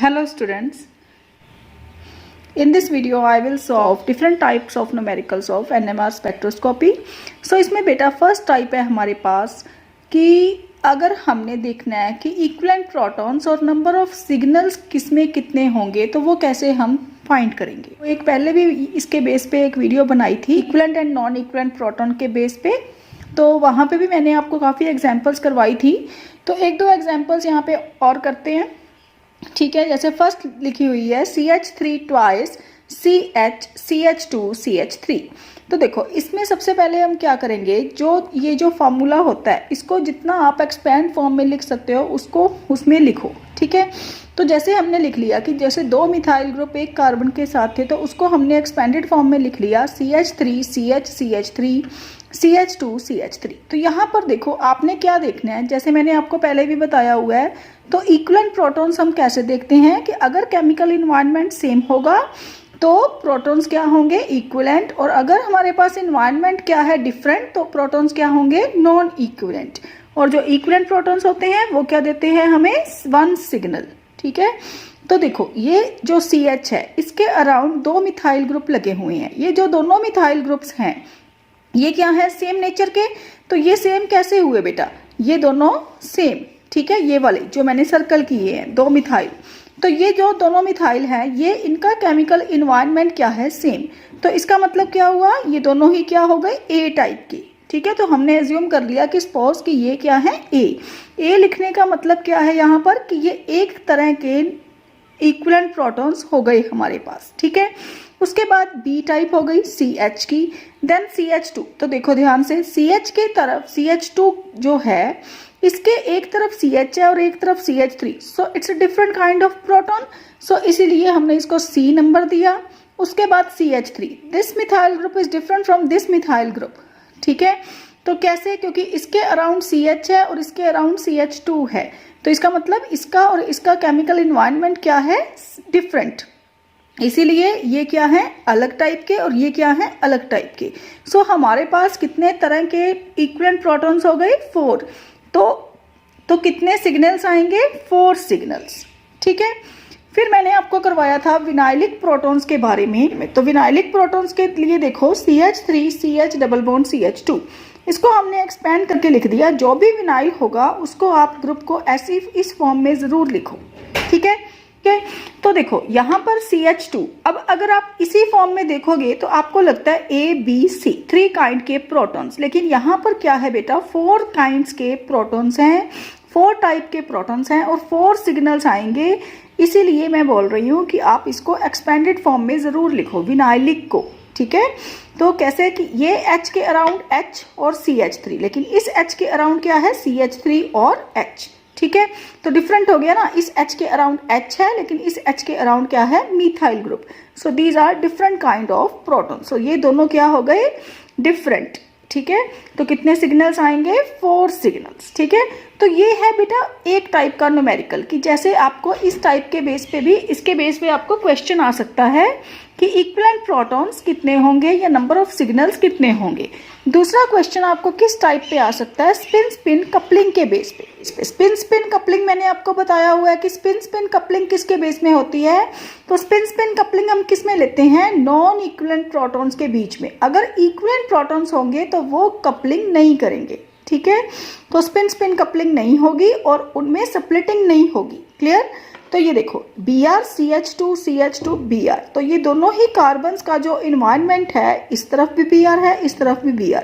Hello students, in this video I will solve different types of numericals of NMR spectroscopy. So इसमें बेटा first type है हमारे पास कि अगर हमने देखना है कि इक्विवेलेंट प्रोटॉन्स और नंबर ऑफ सिग्नल्स किसमें कितने होंगे तो वो कैसे हम फाइंड करेंगे। तो एक पहले भी इसके बेस पे एक वीडियो बनाई थी equivalent and non equivalent proton के बेस पे, तो वहाँ पे भी मैंने आपको काफ़ी एग्जाम्पल्स करवाई थी। तो एक दो एग्जाम्पल्स यहाँ पे और करते हैं, ठीक है। जैसे फर्स्ट लिखी हुई है CH3 ट्वाइस CH2 CH3। तो देखो इसमें सबसे पहले हम क्या करेंगे, जो फार्मूला होता है इसको जितना आप एक्सपेंड फॉर्म में लिख सकते हो उसको उसमें लिखो, ठीक है। तो जैसे हमने लिख लिया कि जैसे दो मिथाइल ग्रुप एक कार्बन के साथ थे तो उसको हमने एक्सपेंडेड फॉर्म में लिख लिया CH3 CH3 CH2 CH3। तो यहाँ पर देखो आपने क्या देखना है, जैसे मैंने आपको पहले भी बताया हुआ है, तो इक्विवेलेंट प्रोटॉन्स हम कैसे देखते हैं कि अगर केमिकल इन्वायरमेंट सेम होगा तो प्रोटॉन्स क्या होंगे, इक्विवेलेंट, और अगर हमारे पास इन्वायरमेंट क्या है, डिफरेंट, तो प्रोटॉन्स क्या होंगे, नॉन इक्विवेलेंट। और जो इक्विवेलेंट प्रोटॉन्स होते हैं वो क्या देते हैं हमें, वन सिग्नल, ठीक है। तो देखो ये जो CH है इसके अराउंड दो मिथाइल ग्रुप लगे हुए हैं। ये जो दोनों मिथाइल ग्रुप्स हैं ये क्या है, सेम नेचर के। तो ये सेम कैसे हुए बेटा, ये दोनों सेम, ठीक है। ये वाले जो मैंने सर्कल किए हैं दो मिथाइल, तो ये जो दोनों मिथाइल हैं ये इनका केमिकल इन्वायरमेंट क्या है, सेम। तो इसका मतलब क्या हुआ, ये दोनों ही क्या हो गए, ए टाइप की, ठीक है। तो हमने एज्यूम कर लिया कि सपोज कि ये क्या है, ए लिखने का मतलब क्या है यहाँ पर कि ये एक तरह के इक्विवेलेंट प्रोटॉन्स हो गए हमारे पास, ठीक है। उसके बाद बी टाइप हो गई CH की, देन CH2। तो देखो ध्यान से CH के तरफ CH2 जो है इसके एक तरफ CH है और एक तरफ CH3, so it's a different kind of proton, so इसीलिए हमने इसको C नंबर दिया। उसके बाद CH3, this methyl group is different from this methyl group, ठीक है। तो कैसे, क्योंकि इसके अराउंड CH है और इसके अराउंड CH2 है, तो इसका मतलब इसका और इसका केमिकल इन्वायरमेंट क्या है, डिफरेंट, इसीलिए ये क्या है, अलग टाइप के, और ये क्या है, अलग टाइप के। सो हमारे पास कितने तरह के इक्विवेलेंट प्रोटॉन्स हो गए, 4। तो कितने सिग्नल्स आएंगे, 4 सिग्नल्स, ठीक है। फिर मैंने आपको करवाया था विनाइलिक प्रोटॉन्स के बारे में। तो विनाइलिक प्रोटॉन्स के लिए देखो CH3 CH double bond CH2, इसको हमने एक्सपेंड करके लिख दिया। जो भी विनाइल होगा उसको आप ग्रुप को ऐसे इस फॉर्म में जरूर लिखो, ठीक है। तो देखो यहाँ पर CH2, अब अगर आप इसी फॉर्म में देखोगे तो आपको लगता है ABC 3 काइंड के प्रोटॉन्स, लेकिन यहाँ पर क्या है बेटा, 4 काइंड्स के प्रोटॉन्स हैं, 4 टाइप के प्रोटॉन्स हैं और 4 सिग्नल्स आएंगे। इसीलिए मैं बोल रही हूँ कि आप इसको एक्सपेंडेड फॉर्म में जरूर लिखो विनाइलिक को, ठीक है। तो कैसे कि ये H के अराउंड H और CH3, लेकिन इस H के अराउंड क्या है, CH3 और H, ठीक है। तो डिफरेंट हो गया ना, इस H के अराउंड H है लेकिन इस H के अराउंड क्या है, methyl group. So these are different kind of proton. So ये दोनों क्या हो गए, डिफरेंट, ठीक है। तो कितने सिग्नल्स आएंगे, 4 सिग्नल्स, ठीक है। तो ये है बेटा एक टाइप का न्यूमेरिकल कि जैसे आपको इस टाइप के बेस पे भी, इसके बेस पे आपको क्वेश्चन आ सकता है कि इक्विवेलेंट प्रोटॉन्स कितने होंगे या नंबर ऑफ सिग्नल्स कितने होंगे। दूसरा क्वेश्चन आपको किस टाइप पे आ सकता है, स्पिन स्पिन कपलिंग के बेस पे। स्पिन स्पिन कपलिंग मैंने आपको बताया हुआ है कि स्पिन स्पिन कपलिंग किसके बेस में होती है, तो स्पिन स्पिन कपलिंग हम किस में लेते हैं, नॉन इक्विवेलेंट प्रोटॉन्स के बीच में। अगर इक्विवेलेंट प्रोटॉन्स होंगे तो वो कपलिंग नहीं करेंगे, ठीक है। तो स्पिन स्पिन कपलिंग नहीं होगी और उनमें स्प्लिटिंग नहीं होगी, क्लियर। तो ये देखो Br CH2 CH2 Br, तो ये दोनों ही कार्बन्स का जो इन्वायरमेंट है, इस तरफ भी Br है इस तरफ भी Br,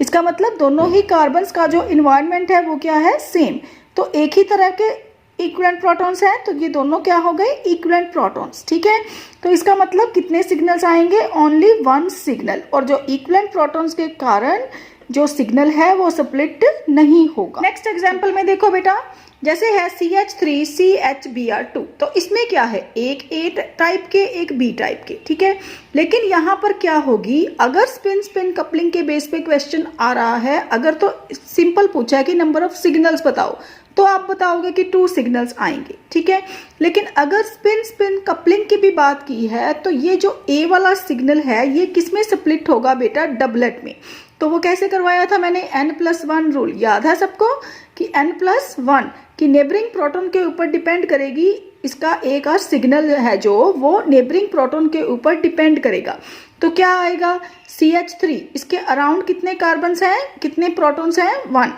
इसका मतलब दोनों ही कार्बन्स का जो इन्वायरमेंट है वो क्या है, सेम। तो एक ही तरह के इक्विवेलेंट प्रोटॉन्स हैं, तो ये दोनों क्या हो गए, इक्विवेलेंट प्रोटॉन्स, ठीक है। तो इसका मतलब कितने सिग्नल्स आएंगे, ओनली 1 सिग्नल, और जो इक्विवेलेंट प्रोटॉन्स के कारण जो सिग्नल है वो स्प्लिट नहीं होगा। नेक्स्ट एग्जांपल में देखो बेटा, जैसे है CH3 CHBr2, तो इसमें क्या है, एक A टाइप के एक B टाइप के, ठीक है। लेकिन यहाँ पर क्या होगी, अगर स्पिन स्पिन कपलिंग के बेस पे क्वेश्चन आ रहा है, अगर तो सिंपल पूछा है कि नंबर ऑफ सिग्नल्स बताओ, तो आप बताओगे कि 2 सिग्नल्स आएंगे, ठीक है। लेकिन अगर स्पिन स्पिन कपलिंग की भी बात की है तो ये जो A वाला सिग्नल है ये किसमें स्प्लिट होगा बेटा, डबलेट में। तो वो कैसे करवाया था मैंने, N+1 रूल याद है सबको कि N+1 कि नेबरिंग प्रोटॉन के ऊपर डिपेंड करेगी इसका एक और सिग्नल है जो वो नेबरिंग प्रोटॉन के ऊपर डिपेंड करेगा। तो क्या आएगा, CH3 इसके अराउंड कितने कार्बन्स हैं, कितने प्रोटॉन्स हैं, 1।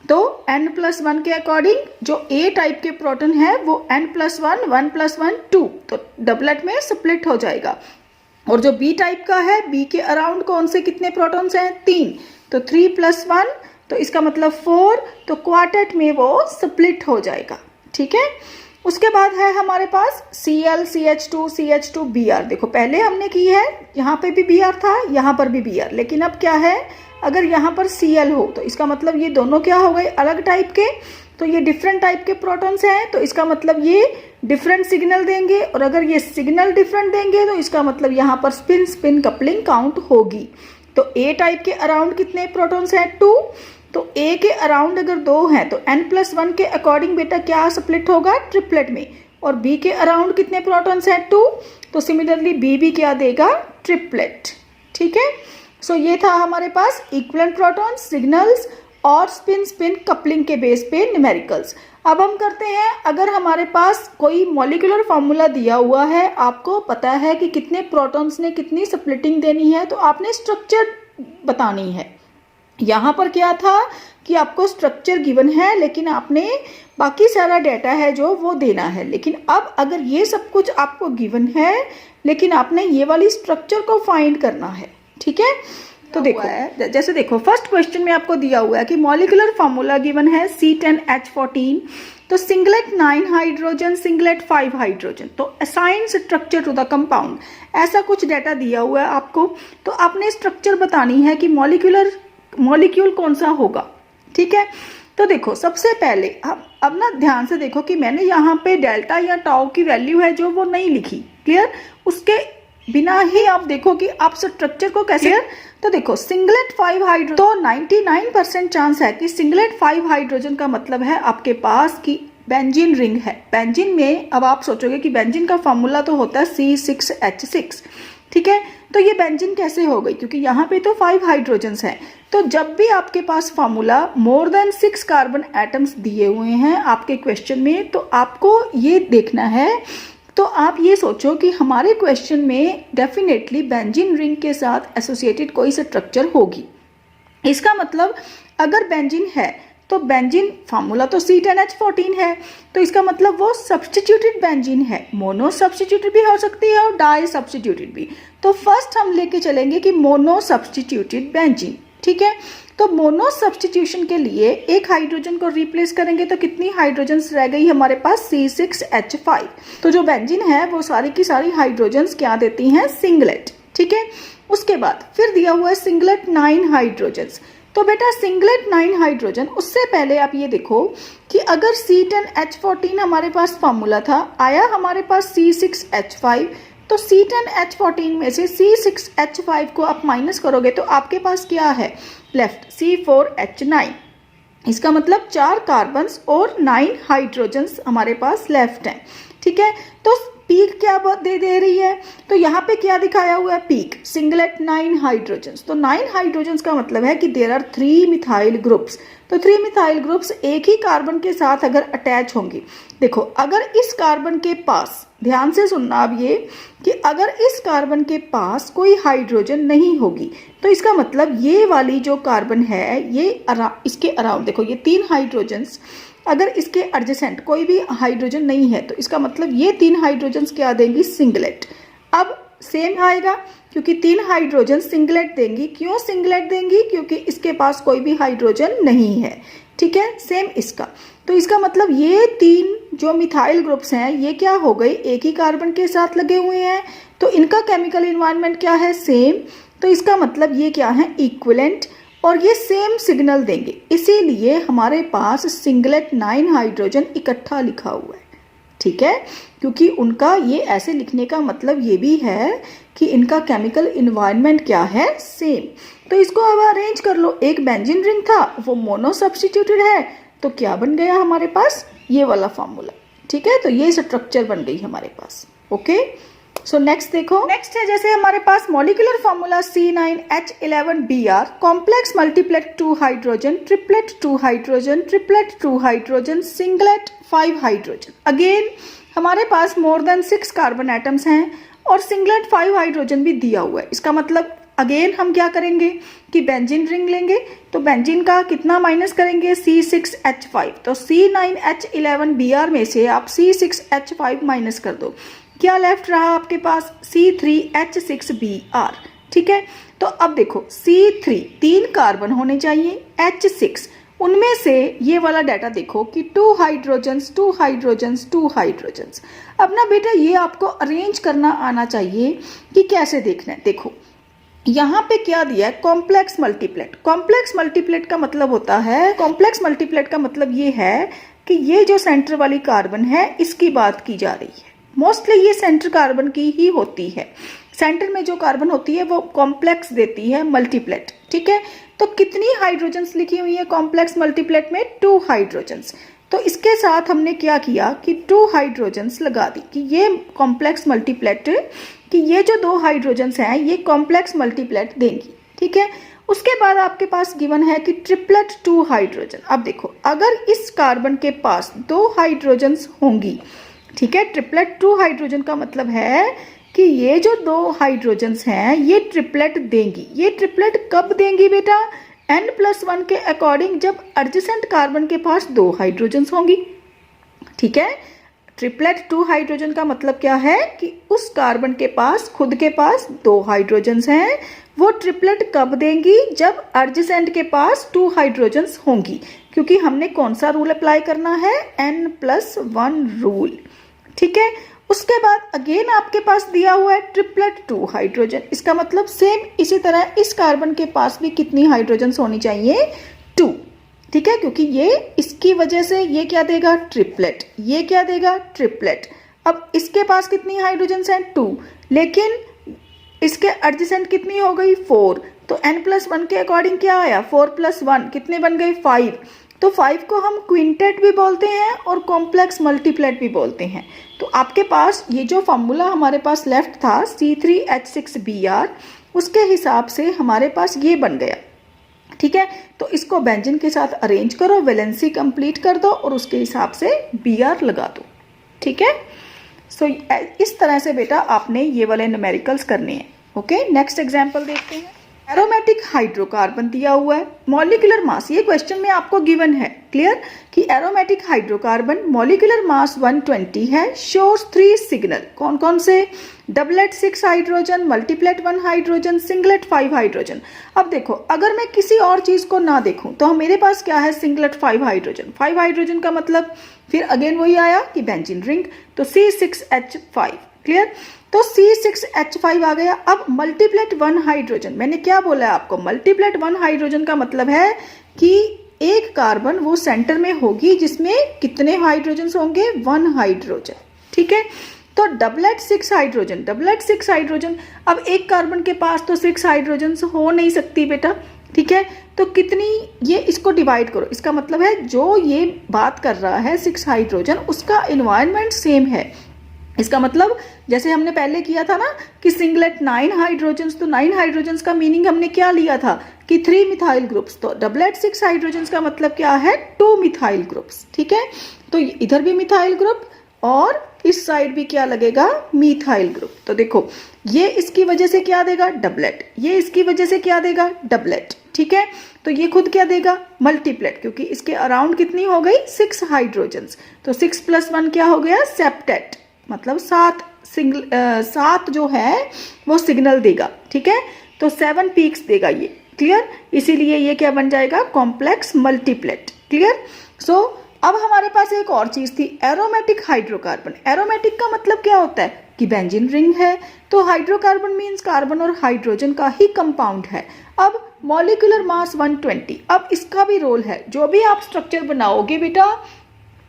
तो n+1 के अकॉर्डिंग जो A टाइप के प्रोटॉन है वो n+1, 1+1 2, तो डबलेट में स्प्लिट हो जाएगा। और जो B टाइप का है, B के अराउंड कौन से कितने प्रोटॉन्स हैं, 3, तो 3+1, तो इसका मतलब 4, तो क्वार्टेट में वो स्प्लिट हो जाएगा। ठीक है, उसके बाद है हमारे पास Cl, CH2, CH2, Br। देखो पहले हमने की है, यहाँ पे भी Br था, यहाँ पर भी Br, लेकिन अब क्या है, अगर यहाँ पर Cl हो तो इसका मतलब ये दोनों क्या हो गए, अलग टाइप के, तो ये डिफरेंट टाइप के प्रोटॉन्स हैं, तो इसका मतलब ये डिफरेंट सिग्नल देंगे, और अगर ये सिग्नल डिफरेंट देंगे तो इसका मतलब यहाँ पर स्पिन स्पिन कपलिंग काउंट होगी। तो A टाइप के अराउंड कितने प्रोटॉन्स हैं, 2, तो A के अराउंड अगर 2 हैं तो n+1 के अकॉर्डिंग बेटा क्या स्प्लिट होगा, ट्रिपलेट में। और B के अराउंड कितने प्रोटॉन्स हैं, 2, तो सिमिलरली B भी क्या देगा, ट्रिपलेट। ठीक है, सो ये था हमारे पास इक्विवेलेंट प्रोटॉन, सिग्नल्स और स्पिन स्पिन कपलिंग के बेस पे न्यूमेरिकल्स। अब हम करते हैं, अगर हमारे पास कोई मॉलिक्यूलर फॉर्मूला दिया हुआ है, आपको पता है कि कितने प्रोटॉन्स ने कितनी स्प्लिटिंग देनी है, तो आपने स्ट्रक्चर बतानी है। यहाँ पर क्या था कि आपको स्ट्रक्चर गिवन है, लेकिन आपने बाकी सारा डाटा है जो वो देना है। लेकिन अब अगर ये सब कुछ आपको गिवन है, लेकिन आपने ये वाली स्ट्रक्चर को फाइंड करना है। ठीक है, तो देखो जैसे देखो फर्स्ट क्वेश्चन में आपको दिया हुआ है कि मॉलिक्यूलर फॉर्मूला गिवन है C10H14, तो सिंगलेट 9 हाइड्रोजन, सिंगलेट 5 हाइड्रोजन, तो assign structure to the compound, ऐसा कुछ डाटा दिया हुआ है आपको। तो आपने स्ट्रक्चर बतानी है कि मॉलिक्यूल कौन सा होगा। ठीक है, तो देखो सबसे पहले अब ना ध्यान से देखो कि मैंने यहाँ पे डेल्टा या टाउ की वैल्यू है जो वो नहीं लिखी, क्लियर, उसके बिना ही आप देखो कि आप स्ट्रक्चर को कैसे, तो देखो सिंगलेट 5 हाइड्रोजन, तो 99% चांस है कि सिंगलेट 5 हाइड्रोजन का मतलब है आपके पास कि बेंजीन रिंग है। बेंजीन में अब आप सोचोगे कि बेंजीन का फॉर्मूला तो होता है C6H6, ठीक है, तो ये बेंजीन कैसे हो गई, क्योंकि यहाँ पे तो 5 हाइड्रोजन्स हैं। तो जब भी आपके पास formula more than 6 carbon atoms दिए हुए हैं आपके क्वेश्चन में, तो आपको ये देखना है, तो आप ये सोचो कि हमारे क्वेश्चन में डेफिनेटली बेंजीन रिंग के साथ एसोसिएटेड कोई स्ट्रक्चर होगी। इसका मतलब अगर बेंजीन है तो बेंजीन फार्मूला तो C10H14 है, तो इसका मतलब वो सब्सटीट्यूटेड बेंजीन है। मोनो सब्सटीट्यूटेड भी हो सकती है और डाई सब्सटीट्यूटेड भी। तो फर्स्ट हम लेके चलेंगे कि मोनो सब्सटीट्यूटेड बेंजीन। ठीक है, तो मोनो सब्सटीट्यूशन के लिए एक हाइड्रोजन को रिप्लेस करेंगे तो कितनी हाइड्रोजन्स रह गई हमारे पास, C6H5। तो जो बेंजीन है वो सारी की सारी हाइड्रोजन्स क्या देती हैं, सिंगलेट। ठीक है, उसके बाद फिर दिया हुआ है सिंगलेट 9 हाइड्रोजन्स। तो बेटा सिंगलेट 9 हाइड्रोजन, उससे पहले आप ये देखो कि अगर C10H14 हमारे पास फॉर्मूला था, आया हमारे पास C6H5, तो C10H14 में से C6H5 को आप माइनस करोगे तो आपके पास क्या है लेफ्ट, C4H9। इसका मतलब 4 कार्बन्स और 9 हाइड्रोजन्स हमारे पास लेफ्ट हैं। ठीक है, तो पीक क्या दे रही है, तो यहाँ पे क्या दिखाया हुआ है, पीक सिंगलेट 9 हाइड्रोजन्स। तो 9 हाइड्रोजन्स का मतलब है कि देयर आर 3 मिथाइल ग्रुप्स। तो 3 मिथाइल ग्रुप्स एक ही कार्बन के साथ अगर अटैच होंगी, देखो अगर इस कार्बन के पास, ध्यान से सुनना अब ये, कि अगर इस कार्बन के पास कोई हाइड्रोजन नहीं होगी, तो इसका मतलब ये वाली जो कार्बन है ये इसके अराउंड, देखो ये 3 हाइड्रोजन्स, अगर इसके एडजेसेंट कोई भी हाइड्रोजन नहीं है तो इसका मतलब ये 3 हाइड्रोजन्स क्या देंगी, सिंगलेट। अब सेम आएगा क्योंकि 3 हाइड्रोजन सिंगलेट देंगी। क्यों सिंगलेट देंगी, क्योंकि इसके पास कोई भी हाइड्रोजन नहीं है। ठीक है, सेम इसका, तो इसका मतलब ये 3 जो मिथाइल ग्रुप्स हैं ये क्या हो गई, एक ही कार्बन के साथ लगे हुए हैं, तो इनका केमिकल एनवायरनमेंट क्या है, सेम। तो इसका मतलब ये क्या है, इक्विवेलेंट, और ये सेम सिग्नल देंगे, इसीलिए हमारे पास सिंगलेट 9 हाइड्रोजन इकट्ठा लिखा हुआ है। ठीक है, क्योंकि उनका ये ऐसे लिखने का मतलब ये भी है कि इनका केमिकल एनवायरनमेंट क्या है, सेम। तो इसको अब अरेंज कर लो, एक बेंजीन रिंग था वो मोनो सब्सटीट्यूटेड है, तो क्या बन गया हमारे पास, ये वाला फॉर्मूला। ठीक है, तो ये स्ट्रक्चर बन गई हमारे पास। ओके, सो नेक्स्ट देखो, नेक्स्ट है जैसे हमारे पास molecular formula C9H11Br, complex multiplet 2 hydrogen, triplet 2 hydrogen, triplet 2 hydrogen, singlet 5 hydrogen. Again हमारे पास मोर देन 6 कार्बन एटम्स हैं और सिंगलेट 5 हाइड्रोजन भी दिया हुआ है। इसका मतलब अगेन हम क्या करेंगे कि बेंजीन रिंग लेंगे, तो बेंजीन का कितना माइनस करेंगे, C6H5, तो C9H11Br में से आप C6H5 माइनस कर दो, क्या लेफ्ट रहा आपके पास, C3H6Br। ठीक है, तो अब देखो C3 3 कार्बन होने चाहिए, H6 उनमें से ये वाला डाटा देखो कि 2 हाइड्रोजन्स 2 हाइड्रोजन्स 2 हाइड्रोजन्स। अब ना बेटा ये आपको अरेंज करना आना चाहिए कि कैसे देखना है। देखो यहाँ पे क्या दिया है, कॉम्प्लेक्स मल्टीप्लेट। कॉम्प्लेक्स मल्टीप्लेट का मतलब होता है, कॉम्प्लेक्स मल्टीप्लेट का मतलब ये है कि ये जो सेंटर वाली कार्बन है इसकी बात की जा रही है। मोस्टली ये सेंटर कार्बन की ही होती है, सेंटर में जो कार्बन होती है वो कॉम्प्लेक्स देती है मल्टीप्लेट। ठीक है, तो कितनी हाइड्रोजन्स लिखी हुई है कॉम्प्लेक्स मल्टीप्लेट में, 2 हाइड्रोजन्स। तो इसके साथ हमने क्या किया कि 2 हाइड्रोजन्स लगा दी कि ये कॉम्प्लेक्स मल्टीप्लेट, कि ये जो 2 हाइड्रोजन्स हैं ये कॉम्प्लेक्स मल्टीप्लेट देंगी। ठीक है, उसके बाद आपके पास गिवन है कि ट्रिपलेट 2 हाइड्रोजन। अब देखो अगर इस कार्बन के पास 2 हाइड्रोजन्स होंगी, ठीक है, ट्रिपलेट 2 हाइड्रोजन का मतलब है कि ये जो 2 हाइड्रोजन्स हैं ये ट्रिपलेट देंगी। ये ट्रिपलेट कब देंगी बेटा, N+1 के अकॉर्डिंग, जब एडजेसेंट कार्बन के पास 2 हाइड्रोजन्स होंगी। ठीक है, ट्रिपलेट 2 हाइड्रोजन का मतलब क्या है कि उस कार्बन के पास खुद के पास 2 हाइड्रोजन्स हैं, वो ट्रिपलेट कब देंगी, जब एडजेसेंट के पास 2 हाइड्रोजन्स होंगी, क्योंकि हमने कौन सा रूल अप्लाई करना है, N+1 रूल। ठीक है, उसके बाद अगेन आपके पास दिया हुआ है ट्रिपलेट 2 हाइड्रोजन। इसका मतलब सेम इसी तरह इस कार्बन के पास भी कितनी हाइड्रोजन्स होनी चाहिए, 2। ठीक है, क्योंकि ये इसकी वजह से ये क्या देगा, ट्रिपलेट, ये क्या देगा, ट्रिपलेट। अब इसके पास कितनी हाइड्रोजन्स हैं, 2, लेकिन इसके एडजेसेंट कितनी हो गई, 4, तो N+1 के अकॉर्डिंग क्या आया, 4+1 कितने बन गए, 5। तो 5 को हम क्विंटेट भी बोलते हैं और कॉम्प्लेक्स मल्टीप्लेट भी बोलते हैं। तो आपके पास ये जो फॉर्मूला हमारे पास लेफ्ट था C3H6Br, उसके हिसाब से हमारे पास ये बन गया। ठीक है, तो इसको बेंजीन के साथ अरेंज करो, वैलेंसी कंप्लीट कर दो और उसके हिसाब से Br लगा दो। ठीक है, सो इस तरह से बेटा आपने ये वाले न्यूमेरिकल्स करने हैं। ओके, नेक्स्ट एग्जांपल देखते हैं। एरोमेटिक हाइड्रोकार्बन दिया हुआ है, मॉलिक्यूलर मास, ये क्वेश्चन में आपको गिवन है, क्लियर, कि एरोमेटिक हाइड्रोकार्बन मॉलिक्यूलर मास 120 है, शोज 3 सिग्नल, कौन कौन से, doublet 6 hydrogen, multiplet 1 hydrogen, singlet 5 hydrogen. अब देखो अगर मैं किसी और चीज को ना देखूं तो मेरे पास क्या है, सिंगलेट 5 हाइड्रोजन। 5 हाइड्रोजन का मतलब फिर अगेन वही आया कि बेंजीन रिंग, तो C6H5, क्लियर, तो C6H5 आ गया। अब मल्टीप्लेट 1 हाइड्रोजन, मैंने क्या बोला है आपको, मल्टीप्लेट 1 हाइड्रोजन का मतलब है कि एक कार्बन वो सेंटर में होगी जिसमें कितने हाइड्रोजन होंगे, 1 हाइड्रोजन। ठीक है, तो डबलेट 6 हाइड्रोजन, डबलेट 6 हाइड्रोजन, अब एक कार्बन के पास तो 6 हाइड्रोजन हो नहीं सकती बेटा। ठीक है, तो कितनी, ये इसको डिवाइड करो, इसका मतलब है जो ये बात कर रहा है 6 हाइड्रोजन, उसका एनवायरनमेंट सेम है। इसका मतलब जैसे हमने पहले किया था ना कि सिंगलेट 9 हाइड्रोजन्स, तो 9 हाइड्रोजन्स का मीनिंग हमने क्या लिया था कि 3 मिथाइल ग्रुप्स, तो डबलेट 6 हाइड्रोजन्स का मतलब क्या है, 2 मिथाइल ग्रुप्स। ठीक है, तो इधर भी मिथाइल ग्रुप और इस साइड भी क्या लगेगा, मिथाइल ग्रुप। तो देखो ये इसकी वजह से क्या देगा, डबलेट, ये इसकी वजह से क्या देगा, डबलेट। ठीक है, तो ये खुद क्या देगा, मल्टीप्लेट, क्योंकि इसके अराउंड कितनी हो गई, 6 हाइड्रोजन्स, तो 6+1 क्या हो गया, सेप्टेट, मतलब 7 जो है वो सिग्नल देगा। ठीक है, तो 7 पीक्स देगा ये, क्लियर, इसीलिए ये क्या बन जाएगा, कॉम्प्लेक्स मल्टीप्लेट। क्लियर, सो अब हमारे पास एक और चीज थी, एरोमेटिक हाइड्रोकार्बन। एरोमेटिक का मतलब क्या होता है कि बेंजीन रिंग है, तो हाइड्रोकार्बन मीन्स कार्बन और हाइड्रोजन का ही कंपाउंड है। अब मॉलिक्यूलर मास 120, अब इसका भी रोल है, जो भी आप स्ट्रक्चर बनाओगे बेटा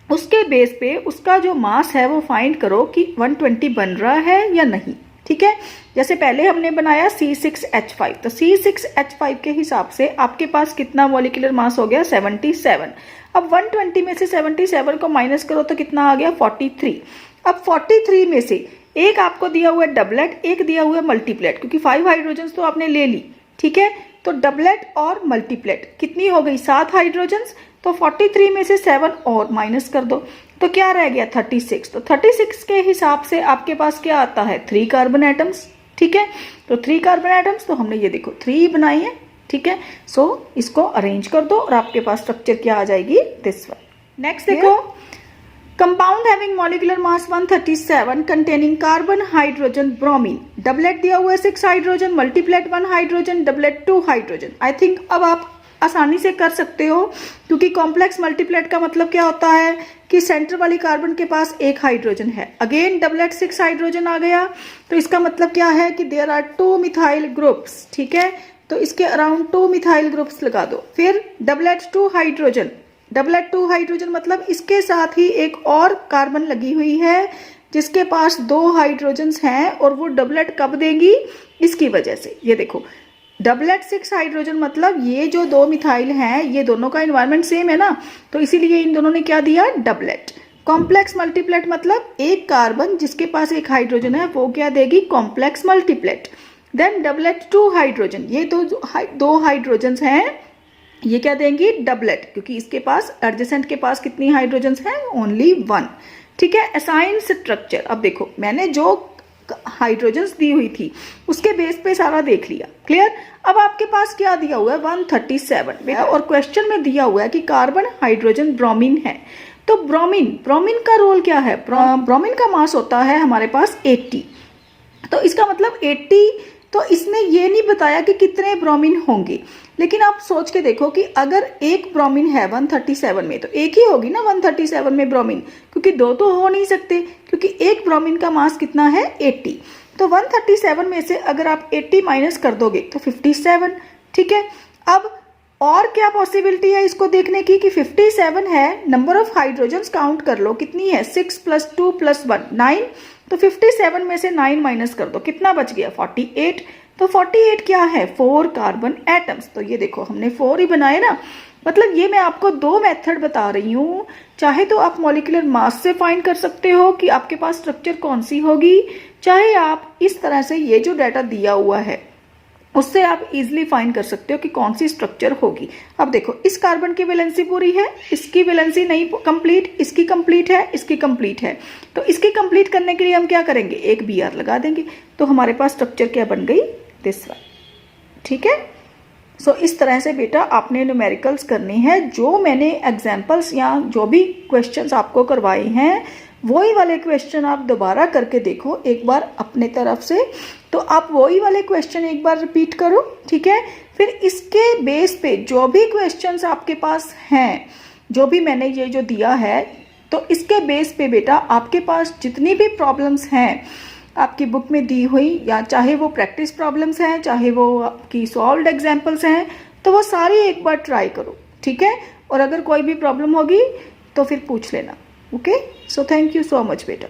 उसके बेस पे उसका जो मास है वो फाइंड करो कि 120 बन रहा है या नहीं। ठीक है, जैसे पहले हमने बनाया C6H5, तो C6H5 के हिसाब से आपके पास कितना मॉलिक्यूलर मास हो गया, 77। अब 120 में से 77 को माइनस करो तो कितना आ गया, 43। अब 43 में से एक आपको दिया हुआ है डबलेट, एक दिया हुआ है मल्टीप्लेट, क्योंकि 5 हाइड्रोजन तो आपने ले ली। ठीक है, तो डबलेट और मल्टीप्लेट कितनी हो गई, 7 हाइड्रोजन्स, तो 43 में से 7 और माइनस कर दो। तो क्या रह गया 36। तो 36 के हिसाब से आपके पास क्या आता है 3 कार्बन एटम्स, ठीक है। तो 3 कार्बन एटम्स, तो हमने ये देखो 3 बनाई है, ठीक है। सो इसको अरेंज कर दो और आपके पास स्ट्रक्चर क्या आ जाएगी, दिस वन। नेक्स्ट देखो, compound having molecular mass 137 containing carbon hydrogen bromine, doublet दिया हुआ है 6 hydrogen, multiplet 1 hydrogen, doublet 2 hydrogen. I think अब आप आसानी से कर सकते हो, क्योंकि कॉम्प्लेक्स मल्टीप्लेट का मतलब क्या होता है कि सेंटर वाली कार्बन के पास 1 हाइड्रोजन है। अगेन डबलेट 6 हाइड्रोजन आ गया, तो इसका मतलब क्या है कि देयर आर 2 मिथाइल ग्रुप्स, ठीक है। तो इसके अराउंड 2 मिथाइल ग्रुप्स लगा दो। फिर डबलेट 2 हाइड्रोजन, डबलेट 2 हाइड्रोजन मतलब इसके साथ ही एक और कार्बन लगी हुई है जिसके पास 2 हाइड्रोजन्स हैं, और वो डबलेट कब देगी, इसकी वजह से। ये देखो डबलेट 6 हाइड्रोजन मतलब ये जो 2 मिथाइल हैं, ये दोनों का एनवायरनमेंट सेम है ना, तो इसीलिए इन दोनों ने क्या दिया, डबलेट। कॉम्प्लेक्स मल्टीप्लेट मतलब एक कार्बन जिसके पास 1 हाइड्रोजन है, वो क्या देगी, complex multiplet. Then doublet 2 hydrogen, ये दो हाइड्रोजन्स हैं, ये क्या देंगी, डबलेट, क्योंकि इसके पास एडजेसेंट के पास कितनी हाइड्रोजन्स हैं, ओनली 1, ठीक है। असाइन स्ट्रक्चर, अब देखो मैंने जो हाइड्रोजन्स दी हुई थी उसके बेस पे सारा देख लिया, क्लियर। अब आपके पास क्या दिया हुआ है 137 और क्वेश्चन में दिया हुआ है कि कार्बन हाइड्रोजन ब्रोमीन है। तो ब्रोमीन का रोल क्या है, ब्रोमीन का मास होता है हमारे पास 80, तो इसका मतलब 80, तो इसने ये नहीं बताया कि कितने ब्रोमीन होंगे, लेकिन आप सोच के देखो कि अगर एक ब्रोमीन है 137 में, तो एक ही होगी ना 137 में ब्रोमीन, क्योंकि 2 तो हो नहीं सकते, क्योंकि एक ब्रोमीन का मास कितना है 80। तो 137 में से अगर आप 80 माइनस कर दोगे तो 57, ठीक है। अब और क्या पॉसिबिलिटी है इसको देखने की कि 57 है, नंबर ऑफ हाइड्रोजन्स काउंट कर लो कितनी है, 6 + 2 + 1 9, तो 57 में से 9 माइनस कर दो, कितना बच गया 48। तो 48 क्या है, 4 कार्बन एटम्स। तो ये देखो हमने 4 ही बनाए ना, मतलब ये मैं आपको 2 मेथड बता रही हूँ। चाहे तो आप मॉलिक्यूलर मास से फाइंड कर सकते हो कि आपके पास स्ट्रक्चर कौन सी होगी, चाहे आप इस तरह से ये जो डाटा दिया हुआ है उससे आप इजीली फाइंड कर सकते हो कि कौन सी स्ट्रक्चर होगी। अब देखो इस कार्बन की वैलेंसी पूरी है, इसकी वैलेंसी नहीं कंप्लीट, इसकी कंप्लीट है, इसकी कंप्लीट है। तो इसकी कंप्लीट करने के लिए हम क्या करेंगे, एक Br लगा देंगे, तो हमारे पास स्ट्रक्चर क्या बन गई, दिस वन, ठीक है। सो इस तरह से बेटा आपने न्यूमेरिकल्स करने हैं, जो मैंने एग्जाम्पल्स या जो भी क्वेश्चंस आपको करवाए हैं वही वाले क्वेश्चन आप दोबारा करके देखो एक बार अपने तरफ से, तो आप वही वाले क्वेश्चन एक बार रिपीट करो, ठीक है। फिर इसके बेस पे जो भी क्वेश्चंस आपके पास हैं, जो भी मैंने ये जो दिया है, तो इसके बेस पे बेटा आपके पास जितनी भी प्रॉब्लम्स हैं आपकी बुक में दी हुई, या चाहे वो प्रैक्टिस प्रॉब्लम्स हैं, चाहे वो आपकी सॉल्व्ड एग्जाम्पल्स हैं, तो वो सारी एक बार ट्राई करो, ठीक है। और अगर कोई भी प्रॉब्लम होगी तो फिर पूछ लेना, okay. So thank you so much बेटा।